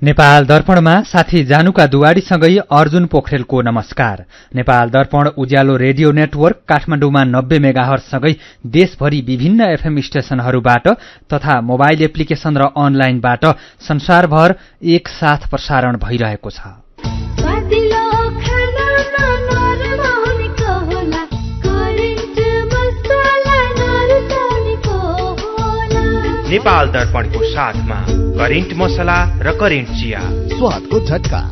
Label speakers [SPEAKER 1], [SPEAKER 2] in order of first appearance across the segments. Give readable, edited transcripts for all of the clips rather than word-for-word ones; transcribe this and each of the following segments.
[SPEAKER 1] नेपाल दर्पणमा साथी जानुका दुवाडीसँगै अर्जुन पोखरेलको नमस्कार। नेपाल दर्पण उज्यालो रेडियो नेटवर्क काठमाडौँमा 90 मेगाहर्जसँगै देशभरि विभिन्न एफएम स्टेशनहरूबाट तथा मोबाइल एप्लिकेशन र अनलाइनबाट संसारभर एकसाथ प्रसारण भइरहेको छ।
[SPEAKER 2] नेपाल दर्पणको साथमा करेन्ट मसला र करेन्ट चिया,
[SPEAKER 3] स्वादको झट्का।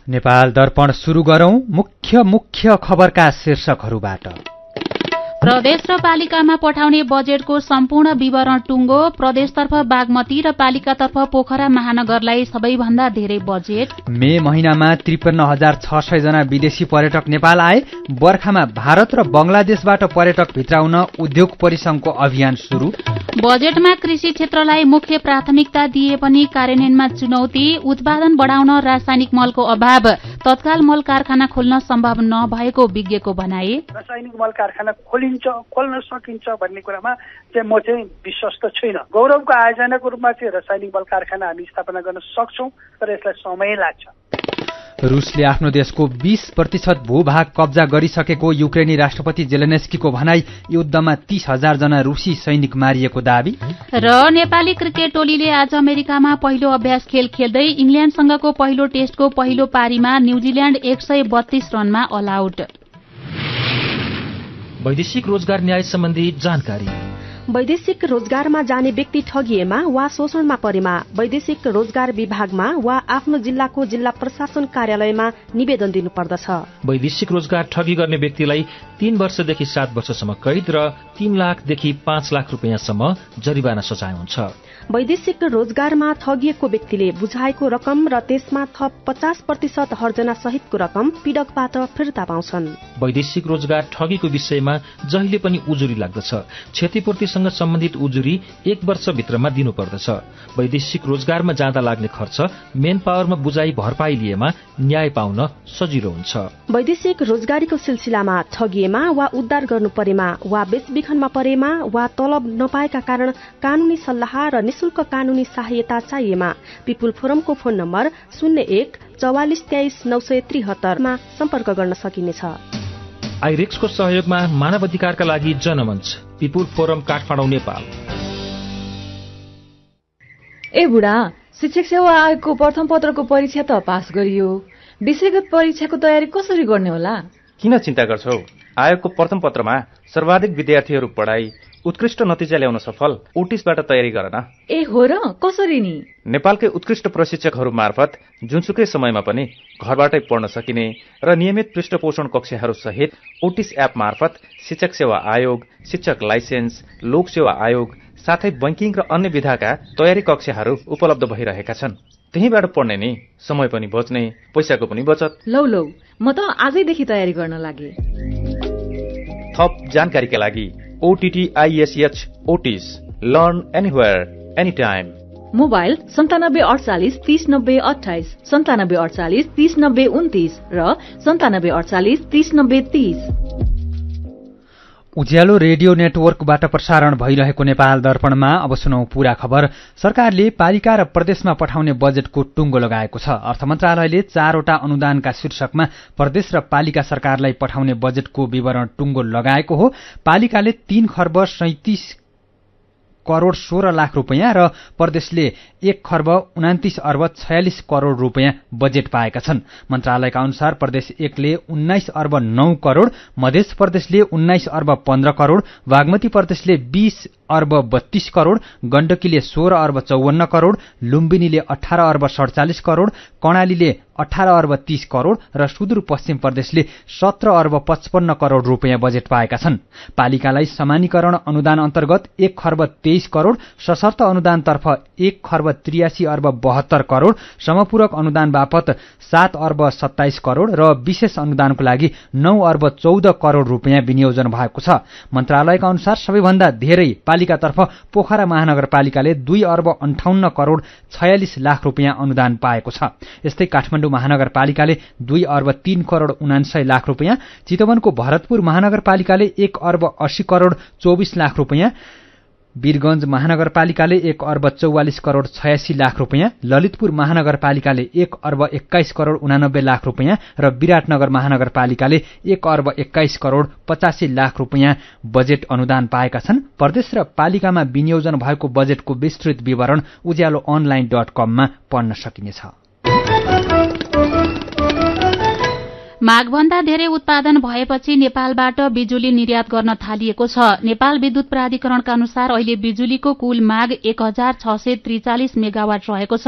[SPEAKER 1] नेपाल दर्पण सुरु गरौं मुख्य खबरका शीर्षकहरूबाट।
[SPEAKER 4] प्रदेश र पालिकामा पठाउने बजेटको सम्पूर्ण विवरण टुङ्गो। प्रदेशतर्फ बागमती र पालिकातर्फ पोखरा महानगरलाई सबैभन्दा धेरै बजेट।
[SPEAKER 1] मे महिनामा 53,600 जना विदेशी पर्यटक नेपाल आए। बर्खामा भारत र बंगलादेशबाट पर्यटक भित्राउन उद्योग परिसंघको अभियान शुरू।
[SPEAKER 4] बजेटमा कृषि क्षेत्रलाई मुख्य प्राथमिकता दिए पनि कार्यान्वयनमा चुनौती। उत्पादन बढाउन रासायनिक मलको अभाव, तत्काल मल कारखाना खोल्न सम्भव नभएको विज्ञको भनाई।
[SPEAKER 5] रासायनिक मल कारखाना खोल्न सकिन्छ भन्ने कुरामा चाहिँ म चाहिँ विश्वस्त छैन। गौरवको आयोजनाको रूपमा चाहिँ रासायनिक मल कारखाना हामी स्थापना गर्न सक्छौं, तर यसलाई समय लाग्छ।
[SPEAKER 1] रुसले आफ्नो देशको 20% भूभाग कब्जा गरिसकेको युक्रेनी राष्ट्रपति जेलेन्स्कीको भनाई। युद्धमा 30,000 जना रुसी सैनिक मारिएको दावी।
[SPEAKER 4] र नेपाली क्रिकेट टोलीले आज अमेरिकामा पहिलो अभ्यास खेल खेल्दै इंग्ल्याण्डसँगको पहिलो टेस्टको पहिलो पारीमा न्यूजील्याण्ड 132 रनमा अल आउट।
[SPEAKER 6] वैदेशिक रोजगार न्याय सम्बन्धी जानकारी।
[SPEAKER 7] वैदेशिक रोजगारमा जाने व्यक्ति ठगिएमा वा शोषणमा परेमा वैदेशिक रोजगार विभागमा वा आफ्नो जिल्लाको जिल्ला प्रशासन कार्यालयमा निवेदन दिनुपर्दछ।
[SPEAKER 6] वैदेशिक रोजगार ठगी गर्ने व्यक्तिलाई 3 वर्षदेखि 7 वर्षसम्म कैद र 3 लाखदेखि 5 लाख रुपियाँसम्म जरिवाना सजाय हुन्छ।
[SPEAKER 7] वैदेशिक रोजगारमा ठगिएको व्यक्तिले बुझाएको रकम र त्यसमा थप 50% हर्जना सहितको रकम पीडकबाट फिर्ता पाउँछन्।
[SPEAKER 6] वैदेशिक रोजगार ठगीको विषयमा जहिले पनि उजुरी लाग्दछ। क्षतिपूर्तिसँग सम्बन्धित उजुरी 1 वर्षभित्रमा दिनुपर्दछ। वैदेशिक रोजगारमा जाँदा लाग्ने खर्च मेन पावरमा बुझाइ भरपाई लिएमा न्याय पाउन सजिलो हुन्छ।
[SPEAKER 7] वैदेशिक रोजगारीको सिलसिलामा ठगिएमा वा उद्धार गर्नु परेमा वा बेचबिखनमा परेमा वा तलब नपाएका कारण कानूनी सल्लाह र निशुल्क कानूनी सहायता चाहिएमा पिपुल फोरमको फोन नम्बर 01 44 23 973 मा सम्पर्क गर्न सकिनेछ।
[SPEAKER 6] आइरेक्सको सहयोगमा मानव अधिकारका लागि जनमञ्च, पिपुल फोरम काठमाडौँ, नेपाल।
[SPEAKER 8] ए बुढा, शिक्षक सेवा आयोगको प्रथम पत्रको परीक्षा त पास गरियो। विषयगत परीक्षाको तयारी कसरी गर्ने होला?
[SPEAKER 9] किन चिन्ता गर्छौ? आयोगको प्रथम पत्रमा सर्वाधिक विद्यार्थीहरू पढाइ उत्कृष्ट नतिजा ल्याउन सफल ओटिसबाट तयारी गर्न।
[SPEAKER 8] ए हो र, कसरी नि?
[SPEAKER 9] नेपालकै उत्कृष्ट प्रशिक्षकहरू मार्फत जुनसुकै समयमा पनि घरबाटै पढ्न सकिने र नियमित पृष्ठपोषण कक्षाहरू सहित ओटिस एप मार्फत शिक्षक सेवा आयोग, शिक्षक लाइसेन्स, लोक सेवा आयोग साथै बैंकिङ र अन्य विधाका तयारी कक्षाहरू उपलब्ध भइरहेका छन्। त्यहीबाट पढ्ने नि समय पनि बच्ने, पैसाको पनि बचत।
[SPEAKER 8] लौ म त आजैदेखि तयारी गर्न लागे।
[SPEAKER 9] थप जानकारीका लागि OTTISH Otis, learn anywhere anytime.
[SPEAKER 8] Mobile 9748 30 90 28, 9748 30 90 29 र 9748 30 90 30।
[SPEAKER 1] उज्यालो रेडियो नेटवर्कबाट प्रसारण भइरहेको नेपाल दर्पणमा अब सुनौ पूरा खबर। सरकारले पालिका र प्रदेशमा पठाउने बजेटको टुङ्गो लगाएको छ। अर्थ मन्त्रालयले 4वटा अनुदानका शीर्षकमा प्रदेश र पालिका सरकारलाई पठाउने बजेटको विवरण टुङ्गो लगाएको हो। पालिकाले 3 खर्ब 37 करोड़ 16 लाख रुपियाँ र प्रदेशले 1 खर्ब 29 अर्ब 46 करोड़ रुपियाँ बजेट पाएका छन्। मन्त्रालयका अनुसार प्रदेश 1ले 19 अर्ब 9 करोड़, मध्य प्रदेशले 19 अर्ब 15 करोड़, बागमती प्रदेशले 20 अर्ब 32 करोड़, गण्डकीले 16 अर्ब 54 करोड़, लुम्बिनीले 18 अर्ब 47 करोड़, कर्णालीले 18 अर्ब 30 करोड़ र सुदूरपश्चिम प्रदेशले 17 अर्ब 55 करोड़ रुपियाँ बजेट पाएका छन्। पालिकालाई समानीकरण अनुदान अन्तर्गत 1 खर्ब 23 करोड़, सशर्त अनुदानतर्फ 1 खर्ब 83 अर्ब 72 करोड़, समपूरक अनुदान बापत 7 अर्ब 27 करोड़ र विशेष अनुदानको लागि 9 अर्ब 14 करोड़ रुपियाँ विनियोजन भएको छ। मन्त्रालयका अनुसार सबैभन्दा धेरै पालिकातर्फ पोखरा महानगरपालिकाले 2 अर्ब 58 करोड़ 46 लाख रुपियाँ अनुदान पाएको छ। यस्तै काठमाडौँ महानगरपालिकाले 2 अर्ब 3 करोड़ 49 लाख रुपियाँ, चितवनको भरतपुर महानगरपालिकाले 1 अर्ब 80 करोड़ 24 लाख रुपियाँ, वीरगञ्ज महानगरपालिकाले 1 अर्ब 44 करोड 86 लाख रुपियाँ, ललितपुर महानगरपालिकाले 1 अर्ब 21 करोड 89 लाख रुपियाँ र विराटनगर महानगरपालिकाले 1 अर्ब 21 करोड 85 लाख रुपियाँ बजेट अनुदान पाएका छन्। प्रदेश र पालिकामा विनियोजन भएको बजेटको विस्तृत विवरण उज्यालो online.com मा पढ्न सकिनेछ।
[SPEAKER 4] मागभन्दा धेरै उत्पादन भएपछि नेपालबाट बिजुली निर्यात गर्न थालिएको छ। नेपाल विद्युत प्राधिकरणका अनुसार अहिले बिजुलीको कुल माग 1643 मेगावाट रहेको छ।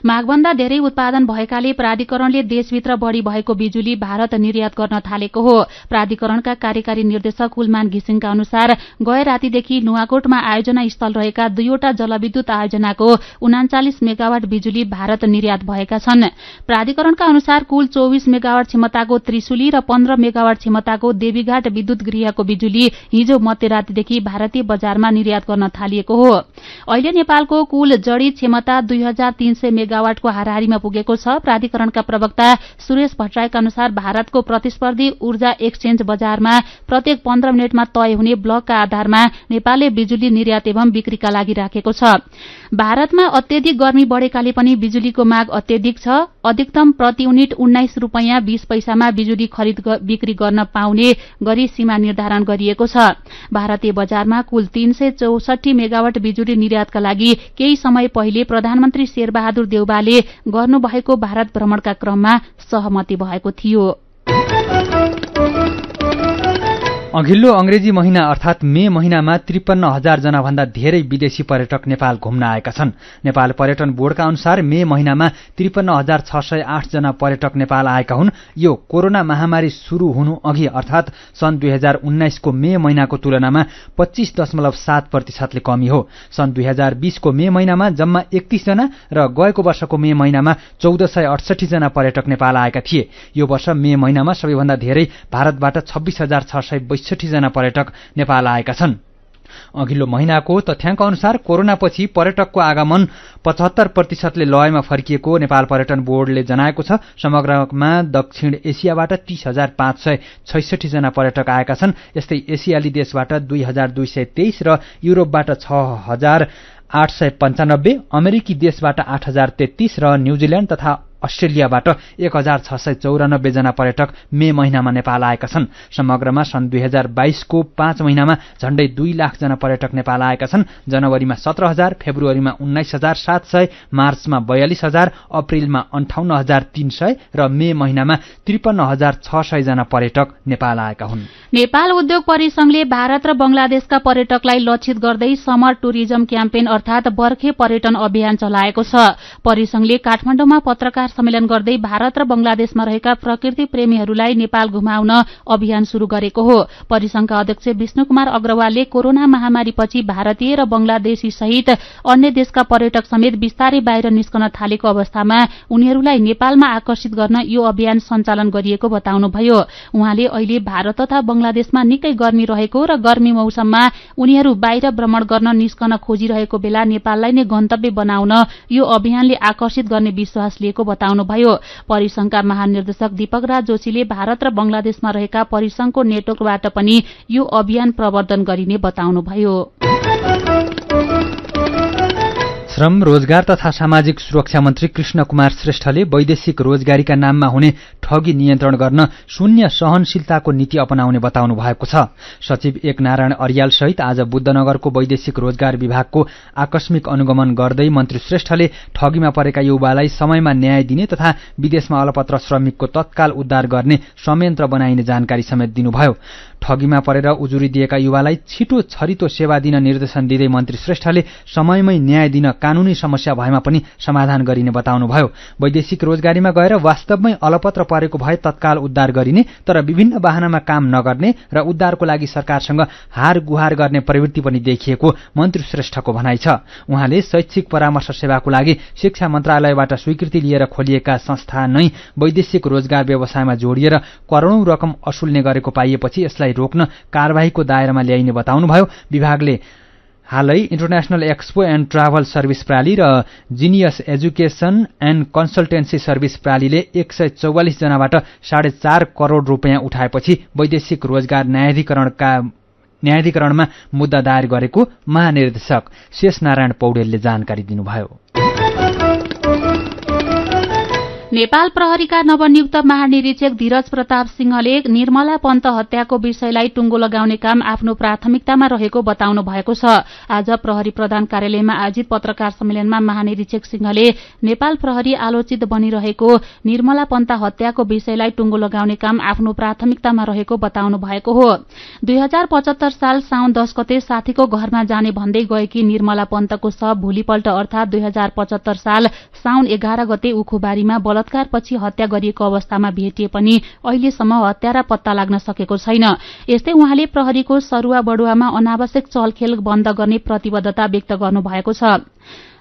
[SPEAKER 4] मागभन्दा धेरै उत्पादन भएकाले प्राधिकरणले देशभित्र बढ़ी भएको बिजुली भारत निर्यात गर्न थालेको हो। प्राधिकरणका कार्यकारी निर्देशक कुलमान घिसिङका अनुसार गए रातिदेखि नुवाकोटमा आयोजना स्थल रहेका 2वटा जलविद्युत आयोजनाको 39 मेगावाट बिजुली भारत निर्यात भएका छन्। प्राधिकरणका अनुसार कुल 24 मेगावाट क्षमताको त्रिशुली र 15 मेगावाट क्षमताको देवीघाट विद्युत गृहको बिजुली हिजो मध्यरातीदेखि भारतीय बजारमा निर्यात गर्न थालिएको हो। अहिले नेपालको कुल जडित क्षमता 2300 मेगावाटको हाराहारीमा पुगेको छ। प्राधिकरणका प्रवक्ता सुरेश भट्टराईका अनुसार भारतको प्रतिस्पर्धी ऊर्जा एक्सचेन्ज बजारमा प्रत्येक 15 मिनटमा तय हुने ब्लकका आधारमा नेपालले बिजुली निर्यात एवं बिक्रीका लागि राखेको छ। भारतमा अत्यधिक गर्मी बढ़ेकाले पनि बिजुलीको माग अत्यधिक छ। अधिकतम प्रति युनिट 19 रुपैयाँ 20 पैसामा बिजुली खरिद बिक्री गर्न पाउने गरी सीमा निर्धारण गरिएको छ। भारतीय बजारमा कुल 364 मेगावाट बिजुली निर्यातका लागि केही समय पहिले प्रधानमन्त्री शेरबहादुर देउवाले गर्नुभएको भारत भ्रमणका क्रममा सहमति भएको थियो।
[SPEAKER 1] अघिल्लो अंग्रेजी महिना अर्थात मे महिनामा 53,000 जना भन्दा धेरै विदेशी पर्यटक नेपाल घुम्न आएका छन्। नेपाल पर्यटन बोर्डका अनुसार मे महिनामा 53,608 जना पर्यटक नेपाल आएका हुन्। यो कोरोना महामारी शुरू हुनु अघि अर्थात सन् 2019 को मे महिनाको तुलनामा 25.7% ले कमी हो। सन् 2020 को मे महिनामा जम्मा 31 जना र गएको वर्षको मे महिनामा 1468 जना पर्यटक नेपाल आएका थिए। यो वर्ष मे महिनामा सबैभन्दा धेरै भारतबाट 26,662 जना पर्यटक नेपाल आएका छन्। अघिल्लो महिनाको तथ्याङ्क अनुसार कोरोनापछि पर्यटकको आगमन 75% ले लयमा फर्किएको नेपाल पर्यटन बोर्डले जनाएको छ। समग्रमा दक्षिण एसियाबाट 30,566 जना पर्यटक आएका छन्। यस्तै एसियाली देशबाट 2,223 र युरोपबाट 6,895, अमेरिकी देशबाट 8,033 र न्यूजील्याण्ड तथा अस्ट्रेलियाबाट 1,694 जना पर्यटक मे महिनामा नेपाल आएका छन्। समग्रमा सन् 2022 को 5 महिनामा झण्डै 2 लाख जना पर्यटक नेपाल आएका छन्। जनवरीमा 17,000, फेब्रुअरीमा 19,700, मार्चमा 42,000, अप्रिलमा 58,300 र मे महिनामा 53,600 जना पर्यटक नेपाल आएका हुन्।
[SPEAKER 4] नेपाल उद्योग परिसंघले भारत र बंगलादेशका पर्यटकलाई लक्षित गर्दै समर टुरिज्म क्याम्पेन अर्थात बर्खे पर्यटन अभियान चलाएको छ। परिसंघले काठमाडौँमा पत्रकार सम्मेलन गर्दै भारत र बंगलादेशमा रहेका प्रकृति प्रेमीहरूलाई नेपाल घुमाउन अभियान शुरू गरेको हो। परिसंघका अध्यक्ष विष्णु कुमार अग्रवालले कोरोना महामारीपछि भारतीय र बंगलादेशी सहित अन्य देशका पर्यटक समेत बिस्तारै बाहिर निस्कन थालेको अवस्थामा उनीहरूलाई नेपालमा आकर्षित गर्न यो अभियान सञ्चालन गरिएको बताउनुभयो। उहाँले अहिले भारत तथा बंगलादेशमा निकै गर्मी रहेको र गर्मी मौसममा उनीहरू बाहिर भ्रमण गर्न निस्कन खोजिरहेको बेला नेपाललाई नै गन्तव्य बनाउन यो अभियानले आकर्षित गर्ने विश्वास लिएको बताउनुभयो। परिसंघका महानिर्देशक दीपक राज जोशीले भारत र बंगलादेशमा रहेका परिसंघको नेटवर्कबाट पनि यो अभियान प्रवर्धन गरिने बताउनुभयो।
[SPEAKER 1] श्रम, रोजगार तथा सामाजिक सुरक्षा मन्त्री कृष्ण कुमार श्रेष्ठले वैदेशिक रोजगारीका नाममा हुने ठगी नियन्त्रण गर्न शून्य सहनशीलताको नीति अपनाउने बताउनु भएको छ। सचिव एक नारायण अर्याल सहित आज बुद्धनगरको वैदेशिक रोजगार विभागको आकस्मिक अनुगमन गर्दै मन्त्री श्रेष्ठले ठगीमा परेका युवालाई समयमा न्याय दिने तथा विदेशमा अलपत्र श्रमिकको तत्काल उद्धार गर्ने संयन्त्र बनाइने जानकारी समेत दिनुभयो। ठगीमा परेर उजुरी दिएका युवालाई छिटो छरितो सेवा दिन निर्देशन दिँदै मन्त्री श्रेष्ठले समयमै न्याय दिन कानूनी समस्या भएमा पनि समाधान गरिने बताउनुभयो। वैदेशिक रोजगारीमा गएर वास्तवमै अलपत्र परेको भए तत्काल उद्धार गरिने, तर विभिन्न वाहनामा काम नगर्ने र उद्धारको लागि सरकारसँग हार गुहार गर्ने प्रवृत्ति पनि देखिएको मन्त्री श्रेष्ठको भनाइ छ। उहाँले शैक्षिक परामर्श सेवाको लागि शिक्षा मन्त्रालयबाट स्वीकृति लिएर खोलिएका संस्था नै वैदेशिक रोजगार व्यवसायमा जोडिएर करोडौं रकम असुल्ने गरेको पाइएपछि यसलाई रोक्न कारबाहीको दायरामा ल्याइने बताउनुभयो। विभागले हालै international expo and travel service प्रणाली र genius education and consultancy service प्रणालीले 144 जनाबाट 4.5 करोड रुपियाँ उठाएपछि वैदेशिक रोजगार न्यायाधिकरणका न्यायाधिकरणमा मुद्दा दायर गरेको महानिर्देशक शेष नारायण पौडेलले जानकारी दिनुभयो।
[SPEAKER 4] नेपाल प्रहरीका नवनियुक्त महानिरीक्षक धीरज प्रताप सिंहले निर्मला पन्त हत्याको विषयलाई टुङ्गो लगाउने काम आफ्नो प्राथमिकतामा रहेको बताउनु भएको छ। आज प्रहरी प्रधान कार्यालयमा आयोजित पत्रकार सम्मेलनमा महानिरीक्षक सिंहले नेपाल प्रहरी आलोचित बनिरहेको निर्मला पन्त हत्याको विषयलाई टुङ्गो लगाउने काम आफ्नो प्राथमिकतामा रहेको बताउनु भएको हो। 2075 साल साउन 10 गते साथीको घरमा जाने भन्दै गएकी निर्मला पन्तको शव भोलिपल्ट अर्थात 2075 साल साउन 11 गते उखुबारीमा बलात्कारपछि हत्या गरिएको अवस्थामा भेटिए पनि अहिलेसम्म हत्यारा पत्ता लाग्न सकेको छैन। यस्तै उहाँले प्रहरीको सरुवा बडुवामा अनावश्यक चलखेल बन्द गर्ने प्रतिबद्धता व्यक्त गर्नुभएको छ।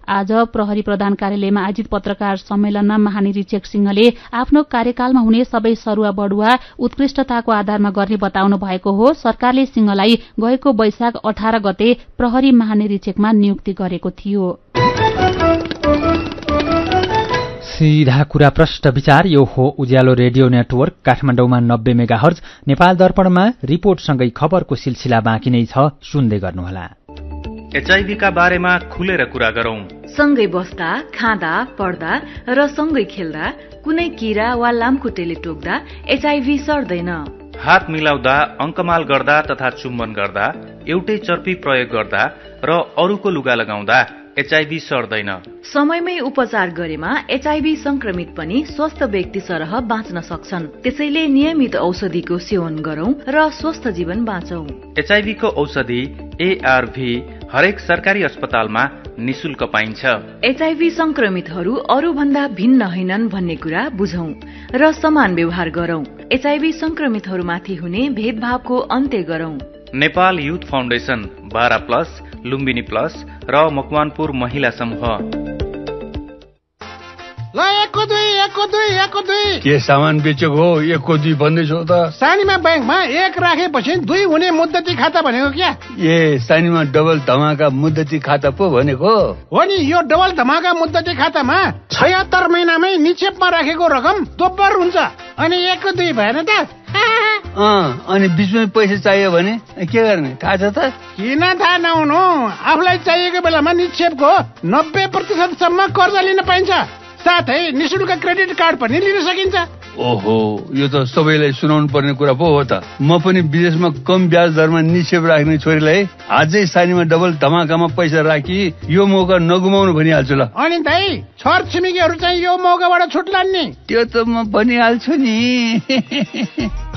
[SPEAKER 4] आज प्रहरी प्रधान कार्यालयमा आयोजित पत्रकार सम्मेलनमा महानिरीक्षक सिंहले आफ्नो कार्यकालमा हुने सबै सरुवा बडुवा उत्कृष्टताको आधारमा गर्ने बताउनु भएको हो। सरकारले सिंहलाई गएको वैशाख 18 गते प्रहरी महानिरीक्षकमा नियुक्ति गरेको थियो।
[SPEAKER 1] सीधा कुरा प्रष्ट विचार यो हो उज्यालो रेडियो नेटवर्क काठमाडौँमा 90 मेगाहर्ज, नेपाल दर्पणमा रिपोर्टसँगै खबरको सिलसिला बाँकी नै छ, सुन्दै गर्नुहोला।
[SPEAKER 2] एचआईभी का बारेमा खुलेर कुरा गरौं।
[SPEAKER 8] सँगै बस्दा, खाँदा, पढ्दा र सँगै खेल्दा कुनै कीरा वा लामखुट्टेले टोक्दा एचआईभी सर्दैन।
[SPEAKER 2] हात मिलाउँदा, अंकमाल गर्दा तथा चुम्बन गर्दा, एउटै चर्पी प्रयोग गर्दा र अरूको लुगा लगाउँदा एचआईभी सर्दैन।
[SPEAKER 8] समयमै उपचार गरेमा एचआईभी संक्रमित पनि स्वस्थ व्यक्ति सरह बाँच्न सक्छन्। त्यसैले नियमित औषधिको सेवन गरौं र स्वस्थ जीवन बाँचौं।
[SPEAKER 2] एचआईभी को औषधि एआरभी हरेक सरकारी अस्पतालमा निशुल्क पाइन्छ।
[SPEAKER 8] एचआईभी संक्रमितहरू अरू भन्दा भिन्न होइनन् भन्ने कुरा बुझौं र समान व्यवहार गरौं। एचआईभी संक्रमितहरूमाथि हुने भेदभावको अन्त्य गरौं।
[SPEAKER 2] Nepal youth foundation, 12+ Lumbini plus र मकवानपुर महिला समूह।
[SPEAKER 3] ल एको दुई
[SPEAKER 10] के सामान बेचेको हो? एको दुई भन्दैछौ त?
[SPEAKER 3] सानीमा ब्याङ्कमा 1 राखेपछि 2 हुने मुद्दती खाता भनेको क्या?
[SPEAKER 10] ए सानीमा डबल धमाका मुद्दती खाता पो भनेको
[SPEAKER 3] हो नि। यो डबल धमाका मुद्दती खातामा 76 महिनामै निक्षेपमा राखेको रकम दोब्बर हुन्छ। अनि 1 2 भएन त?
[SPEAKER 10] अनि बीचमा पैसा चाहियो भने के गर्ने थाहा छ त?
[SPEAKER 3] किन थाहा नहुनु? आफूलाई चाहिएको बेलामा निक्षेपको 90% सम्म कर्जा लिन पाइन्छ। साथै निशुल्क क्रेडिट कार्ड पनि लिन सकिन्छ।
[SPEAKER 10] ओहो, यो त सबैलाई सुनाउनु पर्ने कुरा पो हो त। म पनि विदेशमा कम ब्याज दरमा निक्षेप राख्ने छोरीलाई आजै सानीमा डबल धमाकामा पैसा राखी यो मौका नगुमाउनु भनिहाल्छु ल।
[SPEAKER 3] अनि दाइ, छर छिमेकीहरू चाहिँ यो मौकाबाट छुट्लान् नि?
[SPEAKER 10] त्यो त म भनिहाल्छु नि।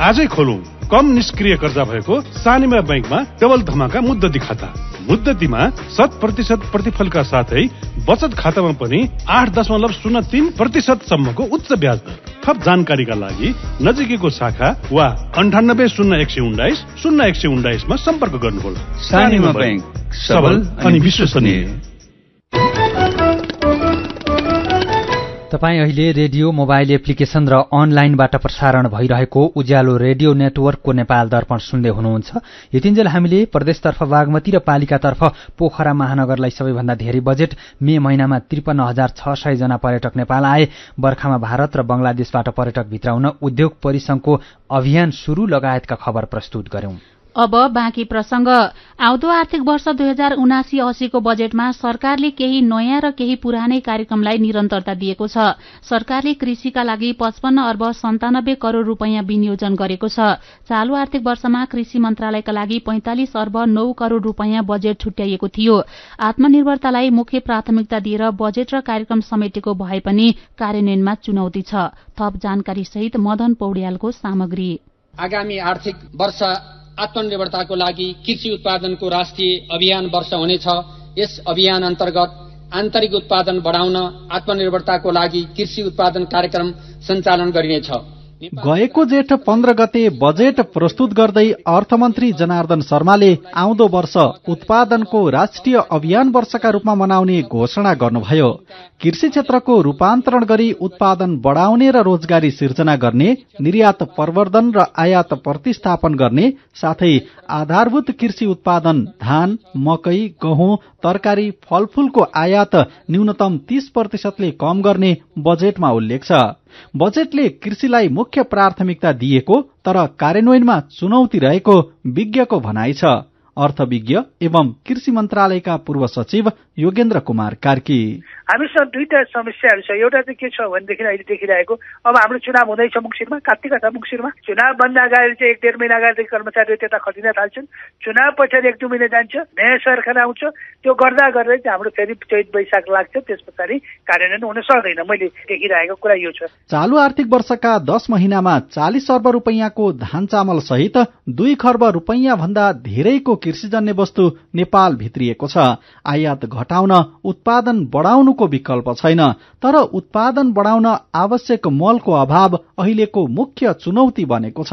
[SPEAKER 11] आजै खोलौं कम निष्क्रिय कर्जा भएको सानीमा ब्याङ्कमा डबल धमाका मुद्दती खाता। मुद्दतीमा 100% प्रतिफलका साथै बचत खातामा पनि 8.03% सम्मको उच्च ब्याज दर। थप जानकारीका लागि नजिकैको शाखा वा 980119 0119 मा सम्पर्क गर्नुहोला।
[SPEAKER 10] सानीमा ब्याङ्क, सबल अनि विश्वसनीय।
[SPEAKER 1] तपाईँ अहिले रेडियो मोबाइल एप्लिकेशन र अनलाइनबाट प्रसारण भइरहेको उज्यालो रेडियो नेटवर्कको नेपाल दर्पण सुन्दै हुनुहुन्छ। यतिन्जेल हामीले प्रदेशतर्फ बागमती र पालिकातर्फ पोखरा महानगरलाई सबैभन्दा धेरै बजेट मे महिनामा 53,600 जना पर्यटक नेपाल आए। बर्खामा भारत र बंगलादेशबाट पर्यटक भित्राउन उद्योग परिसंघको अभियान शुरू लगायतका खबर प्रस्तुत गर्यौं।
[SPEAKER 4] अब बाँकी प्रसंग। आउँदो आर्थिक वर्ष 2079-80 को बजेटमा सरकारले केही नयाँ र केही पुरानै कार्यक्रमलाई निरन्तरता दिएको छ। सरकारले कृषिका लागि 55 अर्ब 97 करोड़ रूपैयाँ विनियोजन गरेको छ। चालू आर्थिक वर्षमा कृषि मन्त्रालयका लागि 45 अर्ब 9 करोड़ रूपैयाँ बजेट छुट्याइएको थियो। आत्मनिर्भरतालाई मुख्य प्राथमिकता दिएर बजेट र कार्यक्रम समेटेको भए पनि कार्यान्वयनमा चुनौती छ। थप जानकारी सहित मदन पौड्यालको सामग्री।
[SPEAKER 12] आगामी आर्थिक वर्ष आत्मनिर्भरताको लागि कृषि उत्पादनको राष्ट्रिय अभियान वर्ष हुनेछ। यस अभियान अन्तर्गत आन्तरिक उत्पादन बढाउन आत्मनिर्भरताको लागि कृषि उत्पादन कार्यक्रम सञ्चालन गरिनेछ।
[SPEAKER 13] गएको जेठ 15 गते बजेट प्रस्तुत गर्दै अर्थमन्त्री जनार्दन शर्माले आउँदो वर्ष उत्पादनको राष्ट्रिय अभियान वर्षका रूपमा मनाउने घोषणा गर्नुभयो। कृषि क्षेत्रको रूपान्तरण गरी उत्पादन बढाउने र रोजगारी सिर्जना गर्ने, निर्यात प्रवर्धन र आयात प्रतिस्थापन गर्ने, साथै आधारभूत कृषि उत्पादन धान, मकै, गहुँ, तरकारी, फलफूलको आयात न्यूनतम 30% कम गर्ने बजेटमा उल्लेख छ। बजेटले कृषिलाई मुख्य प्राथमिकता दिएको तर कार्यान्वयनमा चुनौती रहेको विज्ञको भनाइ छ। अर्थविज्ञ एवं कृषि मन्त्रालयका पूर्व सचिव योगेन्द्र कुमार कार्की।
[SPEAKER 5] हामीसँग दुईटा समस्याहरू छ। एउटा चाहिँ के छ भनेदेखि अहिले देखिरहेको अब हाम्रो चुनाव हुँदैछ मुङ्सिरमा, कार्तिक अथवा मुङ्सिरमा। चुनाव भन्दा अगाडि चाहिँ 1-1.5 महिना अगाडिदेखि कर्मचारीहरू त्यता खटिन थाल्छन्। चुनाव पछाडि 1-2 महिना जान्छ, नयाँ सरकार आउँछ। त्यो गर्दा गर्दै चाहिँ हाम्रो फेरि चैत वैशाख लाग्छ, त्यस पछाडि कार्यान्वयन हुन सक्दैन। मैले देखिरहेको कुरा यो छ।
[SPEAKER 13] चालू आर्थिक वर्षका 10 महिनामा 40 अर्ब रुपैयाँको धान चामल सहित 2 खर्ब रुपैयाँ भन्दा धेरैको कृषिजन्य वस्तु नेपाल भित्रिएको छ। आयात घटाउन उत्पादन बढाउनुको विकल्प छैन, तर उत्पादन बढाउन आवश्यक मलको अभाव अहिलेको मुख्य चुनौती बनेको छ।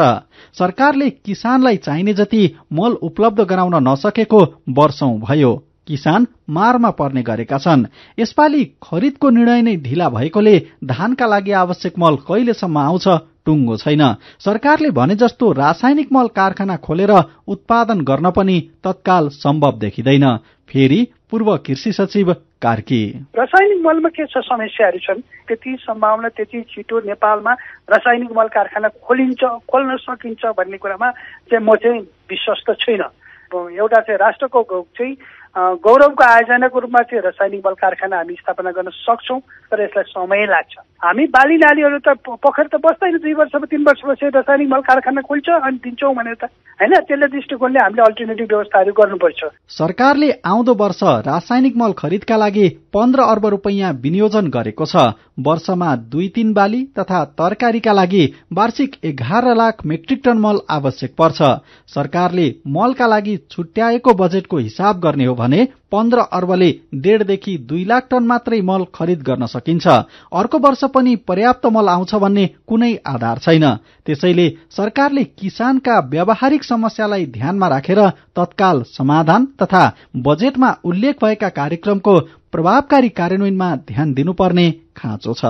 [SPEAKER 13] सरकारले किसानलाई चाहिने जति मल उपलब्ध गराउन नसकेको वर्षौं भयो। किसान मारमा पर्ने गरेका छन्। यसपालि खरिदको निर्णय नै ढिला भएकोले धानका लागि आवश्यक मल कहिलेसम्म आउँछ टुङ्गो छैन। सरकारले भने जस्तो रासायनिक मल कारखाना खोलेर उत्पादन गर्न पनि तत्काल सम्भव देखिँदैन। फेरि पूर्व कृषि सचिव कार्की।
[SPEAKER 5] रासायनिक मलमा के छ समस्याहरू छन्, त्यति सम्भावना त्यति छिटो नेपालमा रासायनिक मल कारखाना खोल्न सकिन्छ भन्ने कुरामा चाहिँ म चाहिँ विश्वस्त छैन। एउटा चाहिँ राष्ट्रको चाहिँ गौरवको आयोजनाको रूपमा चाहिँ रासायनिक मल कारखाना हामी स्थापना गर्न सक्छौं, तर यसलाई समय लाग्छ। हामी बाली नालीहरू त पोखर त बस्दैन, 2 वर्षमा 3 वर्षपछि रासायनिक मल कारखाना खोल्छ अनि दिन्छौं भनेर त हैन। त्यसले दृष्टिकोणले हामीले अल्टरनेटिभ व्यवस्थाहरू गर्नुपर्छ।
[SPEAKER 13] सरकारले आउँदो वर्ष रासायनिक मल खरिदका लागि 15 अर्ब रुपैयाँ विनियोजन गरेको छ। वर्षमा 2-3 बाली तथा तरकारीका लागि वार्षिक 11 लाख मेट्रिक टन मल आवश्यक पर्छ। सरकारले मलका लागि छुट्याएको बजेटको हिसाब गर्ने हो भने 15 अर्बले 1.5 देखि 2 लाख टन मात्रै मल खरिद गर्न सकिन्छ। अर्को वर्ष पनि पर्याप्त मल आउँछ भन्ने कुनै आधार छैन। त्यसैले सरकारले किसानका व्यावहारिक समस्यालाई ध्यानमा राखेर तत्काल समाधान तथा बजेटमा उल्लेख भएका कार्यक्रमको प्रभावकारी कार्यान्वयनमा ध्यान दिनुपर्ने खाँचो छ।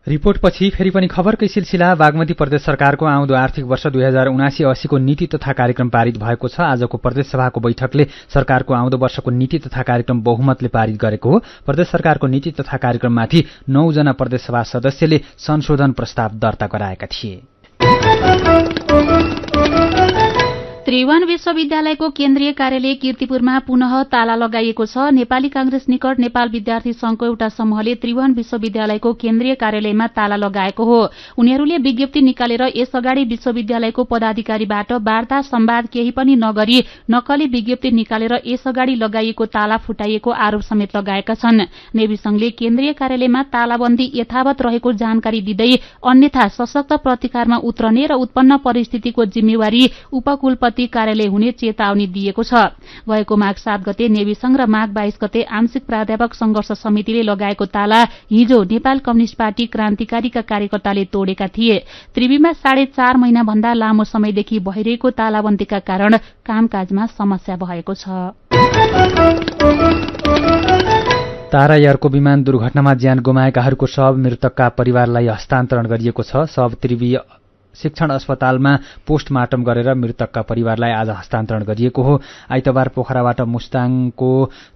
[SPEAKER 1] रिपोर्टपछि फेरि पनि खबरकै सिलसिला। बागमती प्रदेश सरकारको आउँदो आर्थिक वर्ष 2079-80 को नीति तथा कार्यक्रम पारित भएको छ। आजको प्रदेश सभाको बैठकले सरकारको आउँदो वर्षको नीति तथा कार्यक्रम बहुमतले पारित गरेको हो। प्रदेश सरकारको नीति तथा कार्यक्रममाथि 9 जना प्रदेश सभा सदस्यले संशोधन प्रस्ताव दर्ता गराएका थिए।
[SPEAKER 4] त्रिभुवन विश्वविद्यालयको केन्द्रीय कार्यालय कीर्तिपुरमा पुनः ताला लगाइएको छ। नेपाली कांग्रेस निकट नेपाल विद्यार्थी संघको एउटा समूहले त्रिभुवन विश्वविद्यालयको केन्द्रीय कार्यालयमा ताला लगाएको हो। उनीहरूले विज्ञप्ति निकालेर यसअगाडि विश्वविद्यालयको पदाधिकारीबाट वार्ता संवाद केही पनि नगरी नक्कली विज्ञप्ति निकालेर यसअगाडि लगाइएको ताला फुटाइएको आरोप समेत लगाएका छन्। नेवी संघले केन्द्रीय कार्यालयमा तालाबन्दी यथावत रहेको जानकारी दिँदै अन्यथा सशक्त प्रतिकारमा उत्रने र उत्पन्न परिस्थितिको जिम्मेवारी उपकुलपति कार्यालय हुने चेतावनी दिएको छ। गएको माघ 7 गते नेवी संघ र माघ 22 गते आंशिक प्राध्यापक संघर्ष समितिले लगाएको ताला हिजो नेपाल कम्युनिष्ट पार्टी क्रान्तिकारीका कार्यकर्ताले तोडेका थिए। त्रिवीमा 4.5 महिना भन्दा लामो समयदेखि भइरहेको तालाबन्दीका कारण कामकाजमा समस्या भएको छ।
[SPEAKER 1] तारा एयरको विमान दुर्घटनामा ज्यान गुमाएकाहरूको शव मृतकका परिवारलाई हस्तान्तरण गरिएको छ। शव त्रिवी शिक्षण अस्पतालमा पोस्टमार्टम गरेर मृतकका परिवारलाई आज हस्तान्तरण गरिएको हो। आइतबार पोखराबाट मुस्ताङको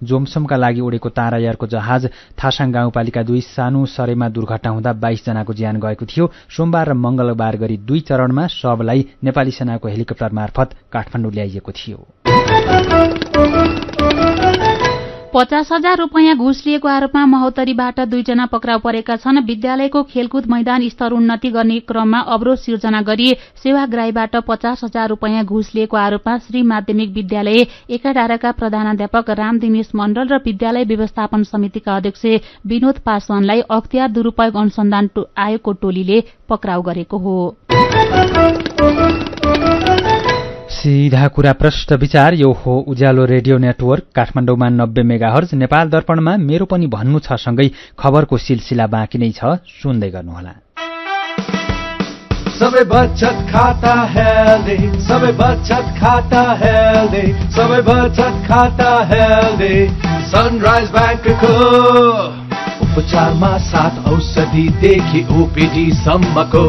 [SPEAKER 1] जोमसोमका लागि उडेको तारा एयरको जहाज थासाङ गाउँपालिका 2 सानो सरेमा दुर्घटना हुँदा 22 जनाको ज्यान गएको थियो। सोमबार र मंगलबार गरी 2 चरणमा शवलाई नेपाली सेनाको हेलिकप्टर मार्फत काठमाडौँ ल्याइएको थियो।
[SPEAKER 4] 50,000 रुपैयाँ घुस लिएको आरोपमा महोत्तरीबाट 2 जना पक्राउ परेका छन्। विद्यालयको खेलकुद मैदान स्तर उन्नति गर्ने क्रममा अवरोध सिर्जना गरी सेवाग्राहीबाट 50,000 रुपैयाँ घुस लिएको आरोपमा श्री माध्यमिक विद्यालय एकाडाँडाका प्रधानाध्यापक रामदिनेश मण्डल र विद्यालय व्यवस्थापन समितिका अध्यक्ष विनोद पासवानलाई अख्तियार दुरूपयोग अनुसन्धान आयोगको टोलीले पक्राउ गरेको हो।
[SPEAKER 1] सीधा कुरा प्रश्न विचार। यो हो उज्यालो रेडियो नेटवर्क काठमाडौँमा 90 मेगाहर्ज। नेपाल दर्पणमा मेरो पनि भन्नु छ सँगै खबरको सिलसिला बाँकी नै छ, सुन्दै गर्नुहोला।
[SPEAKER 14] सबै बचत खाता हेल्दी, सबै बचत खाता हेल्दी, सबै बचत खाता हेल्दी। सनराइज बैंकको उपचारमा 7 औषधिदेखि ओपीडी सम्मको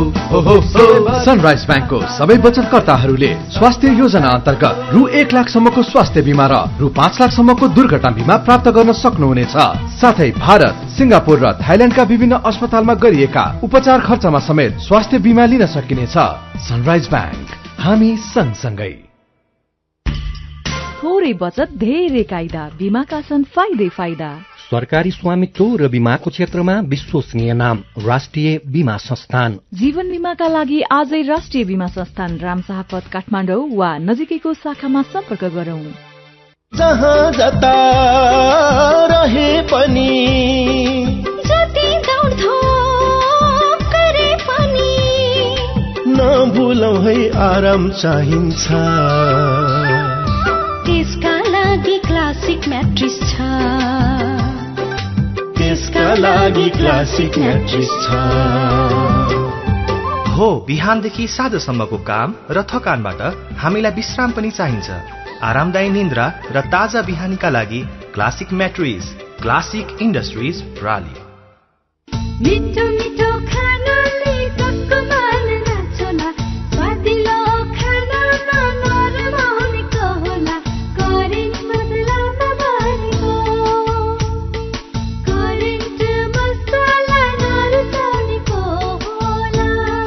[SPEAKER 14] सनराइज बैंकको सबै बचतकर्ताहरूले स्वास्थ्य योजना अन्तर्गत रु 1 लाख सम्मको स्वास्थ्य बीमा र रु 5 लाख सम्मको दुर्घटना बीमा प्राप्त गर्न सक्नुहुनेछ। साथै भारत, सिंगापुर र थाइल्याण्डका विभिन्न अस्पतालमा गरिएका उपचार खर्चमा समेत स्वास्थ्य बीमा लिन सकिनेछ। सनराइज बैंक, हामी सँगसँगै।
[SPEAKER 8] थोरै बचत धेरै कायदा, बीमाका छन् फाइदै फाइदा।
[SPEAKER 15] सरकारी स्वामित्व र बीमाको क्षेत्रमा विश्वसनीय नाम राष्ट्रिय बीमा संस्थान।
[SPEAKER 8] जीवन बीमाका लागि आजै राष्ट्रिय बीमा संस्थान रामशाहपथ काठमाडौँ वा नजिकैको शाखामा सम्पर्क गरौं।
[SPEAKER 16] जहाँ जता रहे पनि, जति दौडधोप गरे पनि, नभुलौ है आराम चाहिन्छ। त्यसका लागि क्लासिक म्याट्रेस छ, त्यसका लागि क्लासिक म्याट्रेस छ।
[SPEAKER 17] हो, बिहानदेखि साँझसम्मको काम र थकानबाट हामीलाई विश्राम पनि चाहिन्छ। आरामदायी निन्द्रा र ताजा बिहानीका लागि क्लासिक म्याट्रेस, क्लासिक इन्डस्ट्रिज प्राली।
[SPEAKER 16] मिठो मिठो खानाले टक्क मान नाच्ला, स्वादिलो खानामा नरमाउनेको होला, करेन्ट बदलामा बनेको, करेन्ट मसाला नरुचाउनेको होला।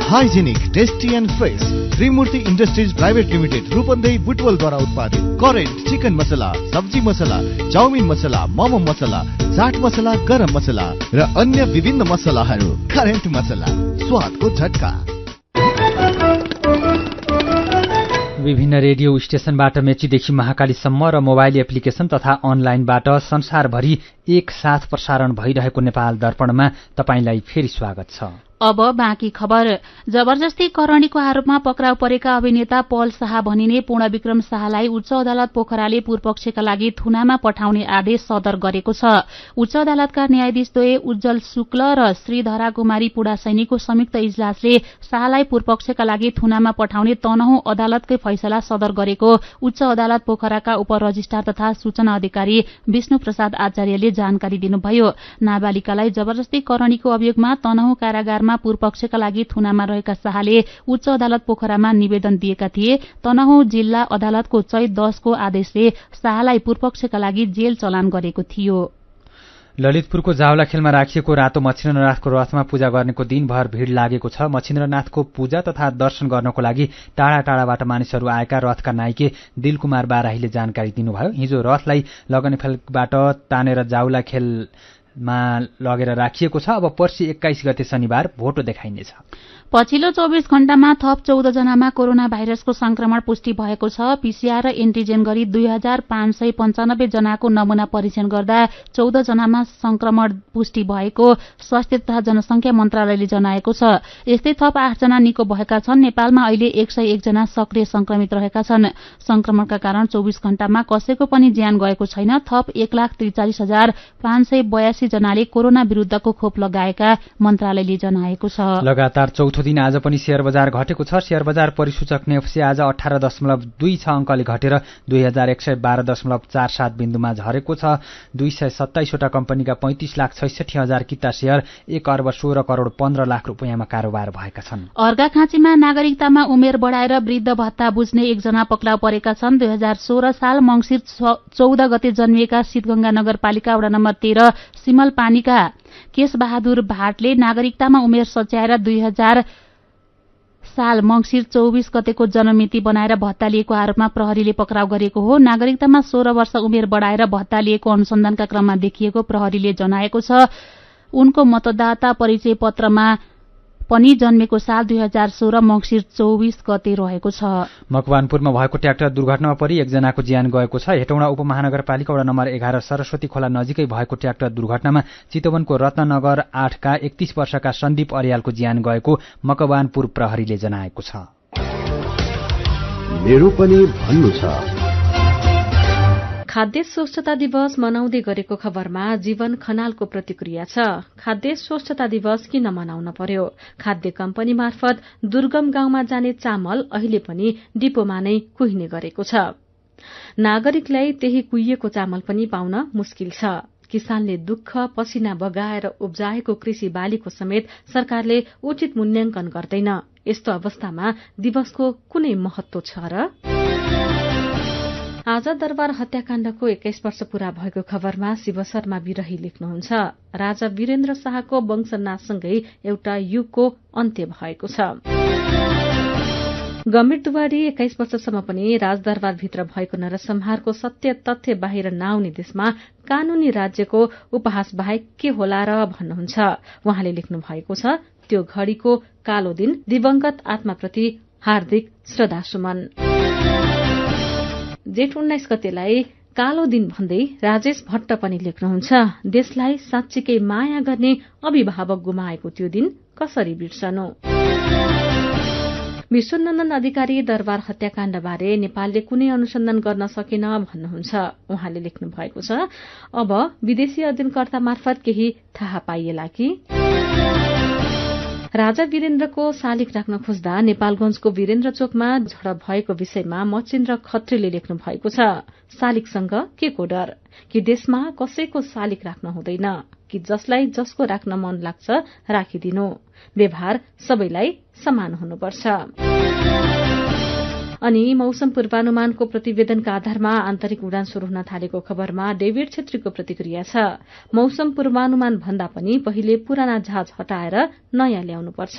[SPEAKER 18] Hygienic, tasty and fresh Trimurti industries private limited Rupandehi बुटवलद्वारा उत्पादित करेन्ट चिकन मसला, सब्जी मसला, चाउमिन मसला, मोमो मसला, चाट मसला, गरम मसला र अन्य विभिन्न मसलाहरू। करेन्ट मसला, स्वादको झट्का।
[SPEAKER 1] विभिन्न रेडियो स्टेशनबाट मेचीदेखि महाकालीसम्म र मोबाइल एप्लिकेशन तथा अनलाइनबाट संसारभरि एकसाथ प्रसारण भइरहेको नेपाल दर्पणमा तपाईंलाई फेरि स्वागत छ।
[SPEAKER 4] अब बाँकी खबर। जबरजस्ती करणीको आरोपमा पक्राउ परेका अभिनेता पल शाह भनिने पूर्णविक्रम शाहलाई उच्च अदालत पोखराले पूर्वपक्षका लागि थुनामा पठाउने आदेश सदर गरेको छ। उच्च अदालतका न्यायाधीश द्वय उज्जवल शुक्ल र श्रीधरा कुमारी पुडासैनीको संयुक्त इजलासले शाहलाई पूर्वपक्षका लागि थुनामा पठाउने तनहुँ अदालतकै फैसला सदर गरेको उच्च अदालत पोखराका उपरजिस्ट्रार तथा सूचना अधिकारी विष्णु प्रसाद आचार्यले जानकारी दिनुभयो। नाबालिकालाई जबरजस्ती करणीको अभियोगमा तनहुँ कारागारमा पूर्वपक्षका लागि थुनामा रहेका शाहले उच्च अदालत पोखरामा निवेदन दिएका थिए। तनहुँ जिल्ला अदालतको चैत 10 को आदेशले शाहलाई पूर्वपक्षका लागि जेल चलान गरेको थियो।
[SPEAKER 1] ललितपुरको जावलाखेलमा राखिएको रातो मच्छिन्द्रनाथको रथमा पूजा गर्नेको दिनभर भीड़ लागेको छ। मच्छिन्द्रनाथको पूजा तथा दर्शन गर्नको लागि टाढा टाढाबाट मानिसहरू आएका रथका नायके दिलकुमार बाराहीले जानकारी दिनुभयो। हिजो रथलाई लगनेफेलबाट तानेर जावलाखेलमा लगेर राखिएको छ। अब पर्सि 21 गते शनिबार भोटो देखाइनेछ।
[SPEAKER 4] पछिल्लो 24 घण्टामा थप 14 जनामा कोरोना भाइरसको संक्रमण पुष्टि भएको छ। पीसीआर र एन्टिजेन गरी 2595 जनाको नमूना परीक्षण गर्दा 14 जनामा संक्रमण पुष्टि भएको स्वास्थ्य तथा जनसंख्या मन्त्रालयले जनाएको छ। यस्तै थप 8 जना निको भएका छन्। नेपालमा अहिले 101 जना सक्रिय संक्रमित रहेका छन्। संक्रमणका कारण 24 घण्टामा कसैको पनि ज्यान गएको छैन। थप 1,43,582 जनाले कोरोना विरूद्धको खोप लगाएका मन्त्रालयले जनाएको छ।
[SPEAKER 1] लगातार चौथो दिन आज पनि शेयर बजार घटेको छ। शेयर बजार परिसूचक नेफ्से आज 18.26 अंकले घटेर 2112.47 बिन्दुमा झरेको छ। 227 वटा कम्पनीका 35,66,000 किता शेयर 1 अर्ब 16 करोड 15 लाख रुपियाँमा कारोबार भएका छन्।
[SPEAKER 4] अर्घाखाँचीमा नागरिकतामा उमेर बढ़ाएर वृद्ध भत्ता बुझ्ने एकजना पक्राउ परेका छन्। 2016 साल मंसिर 14 गते जन्मिएका सिद्धगंगा नगरपालिका वडा नम्बर 13 सिमल पानीका केश बहादुर भाटले नागरिकतामा उमेर सच्याएर 2000 साल मंसिर 24 गतेको जन्ममिति बनाएर भत्ता लिएको आरोपमा प्रहरीले पक्राउ गरेको हो। नागरिकतामा 16 वर्ष उमेर बढ़ाएर भत्ता लिएको अनुसन्धानका क्रममा देखिएको प्रहरीले जनाएको छ। उनको मतदाता परिचय पत्रमा पनि जन्मेको साल 2016 मंसिर 24 गते रहेको छ।
[SPEAKER 1] मकवानपुरमा भएको ट्र्याक्टर दुर्घटनामा परि एकजनाको ज्यान गएको छ। हेटौडा उपमहानगरपालिका वडा नम्बर 11 सरस्वती खोला नजिकै भएको ट्र्याक्टर दुर्घटनामा चितवनको रत्ननगर 8 का 31 वर्षका सन्दीप अर्यालको ज्यान गएको मकवानपुर प्रहरीले जनाएको छ।
[SPEAKER 19] मेरो पनि भन्नु छ।
[SPEAKER 7] खाद्य स्वच्छता दिवस मनाउँदै गरेको खबरमा जीवन खनालको प्रतिक्रिया छ। खाद्य स्वच्छता दिवस किन मनाउन पर्यो? खाद्य कम्पनी मार्फत दुर्गम गाउँमा जाने चामल अहिले पनि डिपोमा नै कुहिने गरेको छ। नागरिकलाई त्यही कुहिएको चामल पनि पाउन मुस्किल छ। किसानले दुःख पसिना बगाएर उब्जाएको कृषि बालीको समेत सरकारले उचित मूल्याङ्कन गर्दैन। यस्तो अवस्थामा दिवसको कुनै महत्व छ र? आज दरबार हत्याकाण्डको 21 वर्ष पूरा भएको खबरमा शिव शर्मा विरही लेख्नुहुन्छ। राजा वीरेन्द्र शाहको वंशनाशसँगै एउटा युगको अन्त्य भएको छ। गम्भीर दुवारी 21 वर्षसम्म पनि राजदरबारभित्र भएको नरसंहारको सत्य तथ्य बाहिर नआउने देशमा कानूनी राज्यको उपहास बाहेक के होला र भन्नुहुन्छ। उहाँले लेख्नु भएको छ, त्यो घड़ीको कालो दिन दिवंगत आत्माप्रति हार्दिक श्रद्धासुमन। जेठ 19 गतेलाई कालो दिन भन्दै राजेश भट्ट पनि लेख्नुहुन्छ, देशलाई साँच्चीकै माया गर्ने अभिभावक गुमाएको त्यो दिन कसरी बिर्सनु। विश्वनन्दन अधिकारी दरबार हत्याकाण्डबारे नेपालले कुनै अनुसन्धान गर्न सकेन भन्नुहुन्छ। उहाँले लेख्नु भएको छ, अब विदेशी अध्ययनकर्ता मार्फत केही थाहा पाइएला कि। राजा वीरेन्द्रको शालिग राख्न खोज्दा नेपालगंजको वीरेन्द्र चोकमा झडप भएको विषयमा मचिन्द्र खत्रीले लेख्नु भएको छ, शालिगसँग के को डर, कि देशमा कसैको शालिग राख्न हुँदैन, कि जसलाई जसको राख्न मन लाग्छ राखिदिनु, व्यवहार सबैलाई समान हुनुपर्छ। अनि मौसम पूर्वानुमानको प्रतिवेदनका आधारमा आन्तरिक उडान शुरू हुन थालेको खबरमा डेभिड छेत्रीको प्रतिक्रिया छ, मौसम पूर्वानुमान भन्दा पनि पहिले पुराना जहाज हटाएर नयाँ ल्याउनुपर्छ।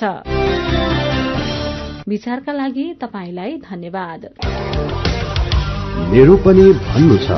[SPEAKER 7] विचारका लागि तपाईलाई धन्यवाद।
[SPEAKER 19] मेरो पनि भन्नु छ।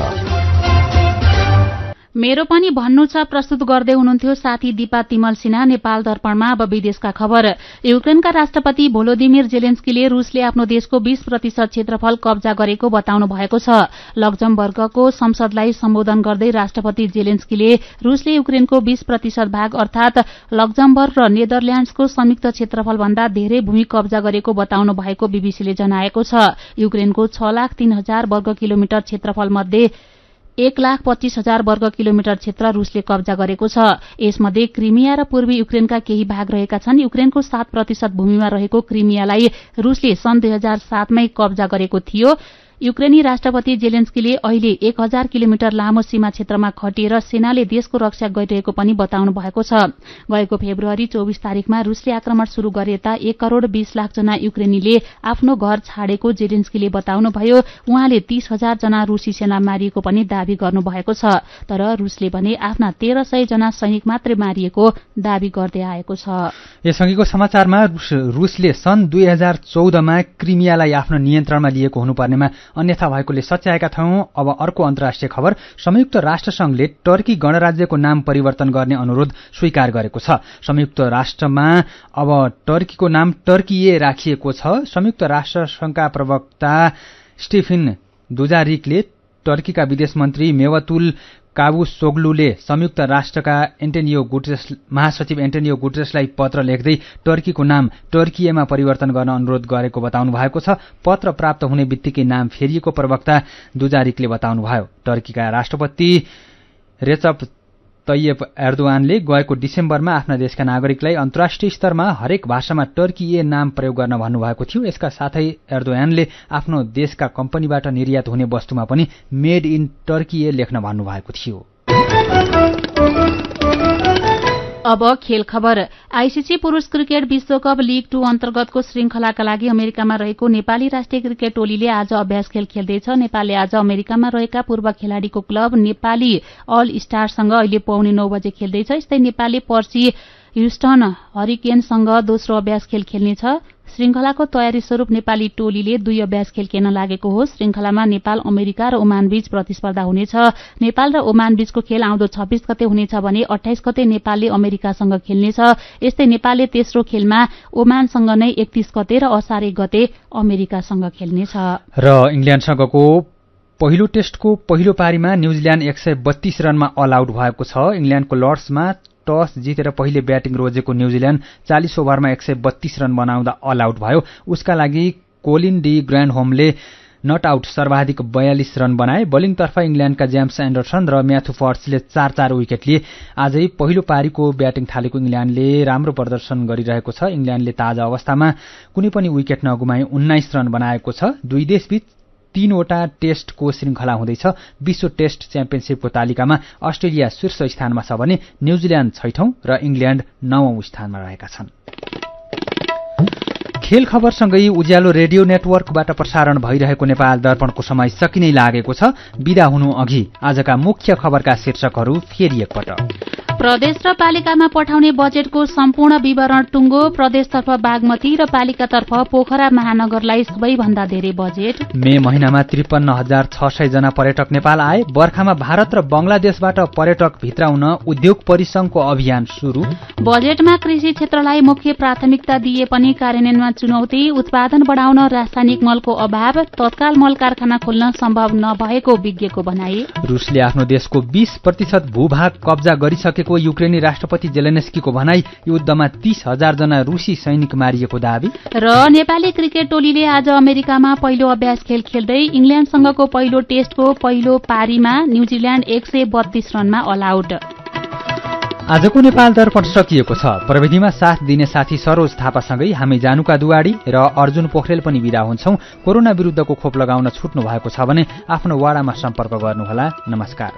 [SPEAKER 4] मेरो पनि भन्नु छ प्रस्तुत गर्दै हुनुहुन्थ्यो साथी दीपा तिमल सिन्हा। नेपाल दर्पणमा अब विदेशका खबर। युक्रेनका राष्ट्रपति भोलोदिमिर जेलेन्स्कीले रूसले आफ्नो देशको 20% क्षेत्रफल कब्जा गरेको बताउनु भएको छ। लक्जमबर्गको संसदलाई सम्बोधन गर्दै राष्ट्रपति जेलेन्स्कीले रूसले युक्रेनको 20% भाग अर्थात लक्जमबर्ग र नेदरल्याण्ड्सको संयुक्त क्षेत्रफल भन्दा धेरै भूमि कब्जा गरेको बताउनु भएको बीबीसीले जनाएको छ। युक्रेनको 6,03,000 वर्ग किलोमिटर क्षेत्रफल मध्ये 1,25,000 वर्ग किलोमिटर क्षेत्र रूसले कब्जा गरेको छ। यसमध्ये क्रिमिया र पूर्वी युक्रेनका केही भाग रहेका छन्। युक्रेनको 7% भूमिमा रहेको क्रिमियालाई रूसले सन् 2007 मै कब्जा गरेको थियो। युक्रेनी राष्ट्रपति जेलेन्स्कीले अहिले 1,000 किलोमिटर लामो सीमा क्षेत्रमा खटिएर सेनाले देशको रक्षा गरिरहेको पनि बताउनु भएको छ। गएको फेब्रुअरी 24 तारिकमा रूसले आक्रमण शुरू गरे यता 1,20,00,000 जना युक्रेनीले आफ्नो घर छाडेको जेलेन्स्कीले बताउनुभयो। उहाँले 30,000 जना रूसी सेना मारिएको पनि दावी गर्नुभएको छ। तर रूसले भने आफ्ना 1,300 जना सैनिक मात्रै मारिएको दावी गर्दै आएको छ।
[SPEAKER 1] यसअघिको समाचारमा रूसले सन् 2014 मा क्रिमियालाई आफ्नो नियन्त्रणमा लिएको हुनुपर्नेमा अन्यथा भएकोले सच्याएका थियौं। अब अर्को अन्तर्राष्ट्रिय खबर। संयुक्त राष्ट्रसंघले टर्की गणराज्यको नाम परिवर्तन गर्ने अनुरोध स्वीकार गरेको छ। संयुक्त राष्ट्रमा अब टर्कीको नाम टर्कीए राखिएको छ। संयुक्त राष्ट्रसंघका प्रवक्ता स्टेफिन दुजारिकले टर्कीका विदेश मन्त्री मेवतुल कावुसोग्लुले संयुक्त राष्ट्रका महासचिव एन्टोनियो गुटेरसलाई पत्र लेख्दै टर्कीको नाम टर्कीएमा परिवर्तन गर्न अनुरोध गरेको बताउनु भएको छ। पत्र प्राप्त हुने बित्तिकै नाम फेरिएको प्रवक्ता दुजारिकले बताउनुभयो। टर्कीका राष्ट्रपति रेचप तय्यप एर्दोआनले गएको डिसेम्बरमा आफ्ना देशका नागरिकलाई अन्तर्राष्ट्रिय स्तरमा हरेक भाषामा टर्कीए नाम प्रयोग गर्न भन्नुभएको थियो। यसका साथै एर्दोआनले आफ्नो देशका कम्पनीबाट निर्यात हुने वस्तुमा पनि मेड इन टर्कीए लेख्न भन्नुभएको थियो।
[SPEAKER 4] अब खेल खबर। आईसीसी पुरूष क्रिकेट विश्वकप लीग 2 अन्तर्गतको श्रृंखलाका लागि अमेरिकामा रहेको नेपाली राष्ट्रिय क्रिकेट टोलीले आज अभ्यास खेल खेल्दैछ। नेपालले आज अमेरिकामा रहेका पूर्व खेलाड़ीको क्लब नेपाली अल स्टारसँग अहिले पौने 9 बजे खेल्दैछ। यस्तै नेपालले पर्सि ह्युस्टन हरिकेनसँग दोस्रो अभ्यास खेल खेल्नेछ। श्रृंखलाको तयारी स्वरूप नेपाली टोलीले 2 अभ्यास खेल खेल्न लागेको हो। श्रृंखलामा नेपाल, अमेरिका र ओमान बीच प्रतिस्पर्धा हुनेछ। नेपाल र ओमान बीचको खेल आउँदो 26 गते हुनेछ भने 28 गते नेपालले अमेरिकासँग खेल्नेछ। यस्तै नेपालले तेस्रो खेलमा ओमानसँग नै 31 गते र असार 1 गते अमेरिकासँग खेल्नेछ।
[SPEAKER 1] र इङ्ल्याण्डसँगको पहिलो टेस्टको पहिलो पारीमा न्यूजील्याण्ड 132 रनमा अल आउट भएको छ। इङ्ल्याण्डको लर्ड्समा टस जितेर पहिले ब्याटिङ रोजेको न्यूजील्याण्ड 40 ओभरमा 132 रन बनाउँदा अल आउट भयो। उसका लागि कोलिन डी ग्रान्डहोमले नट आउट सर्वाधिक 42 रन बनाए। बलिङतर्फ इङ्ल्याण्डका जेम्स एन्डरसन र म्याथ्यू फर्ट्सले 4-4 विकेट लिए। आजै पहिलो पारीको ब्याटिङ थालेको इङ्ल्याण्डले राम्रो प्रदर्शन गरिरहेको छ। इङ्ल्याण्डले ताजा अवस्थामा कुनै पनि विकेट नगुमाई 19 रन बनाएको छ। दुई देशबीच 3 वटा टेस्टको श्रृंखला हुँदैछ। विश्व टेस्ट च्याम्पियनशिपको तालिकामा अस्ट्रेलिया शीर्ष स्थानमा छ भने न्यूजील्याण्ड 6औं र इङ्ल्याण्ड 9औं स्थानमा रहेका छन्। खेल खबरसँगै उज्यालो रेडियो नेटवर्कबाट प्रसारण भइरहेको नेपाल दर्पणको समय सकिनै लागेको छ। बिदा हुनु अघि आजका मुख्य खबरका शीर्षकहरू फेरि एकपटक।
[SPEAKER 4] प्रदेश र पालिकामा पठाउने बजेटको सम्पूर्ण विवरण टुङ्गो। प्रदेशतर्फ बागमती र पालिकातर्फ पोखरा महानगरलाई सबैभन्दा धेरै बजेट।
[SPEAKER 1] मे महिनामा 53,600 जना पर्यटक नेपाल आए। बर्खामा भारत र बंगलादेशबाट पर्यटक भित्राउन उद्योग परिसंघको अभियान शुरू।
[SPEAKER 4] बजेटमा कृषि क्षेत्रलाई मुख्य प्राथमिकता दिए पनि कार्यान्वयनमा चुनौती। उत्पादन बढाउन रासायनिक मलको अभाव। तत्काल मल कारखाना खोल्न सम्भव नभएको विज्ञको भनाई।
[SPEAKER 1] रुसले आफ्नो देशको 20% भूभाग कब्जा गरिसकेको युक्रेनी राष्ट्रपति जेलेन्स्कीको भनाई। युद्धमा 30,000 जना रुसी सैनिक मारिएको दावी।
[SPEAKER 4] र नेपाली क्रिकेट टोलीले आज अमेरिकामा पहिलो अभ्यास खेल खेल्दै इंग्ल्याण्डसँगको पहिलो टेस्टको पहिलो पारीमा न्यूजील्याण्ड 132 रनमा अल आउट।
[SPEAKER 1] आजको नेपाल दर्पण सकिएको छ। प्रविधिमा साथ दिने साथी सरोज थापासँगै हामी जानुका दुवाडी र अर्जुन पोखरेल पनि बिदा हुन्छौं। कोरोना विरुद्धको खोप लगाउन छुट्नु भएको छ भने आफ्नो वाडामा सम्पर्क गर्नुहोला। नमस्कार।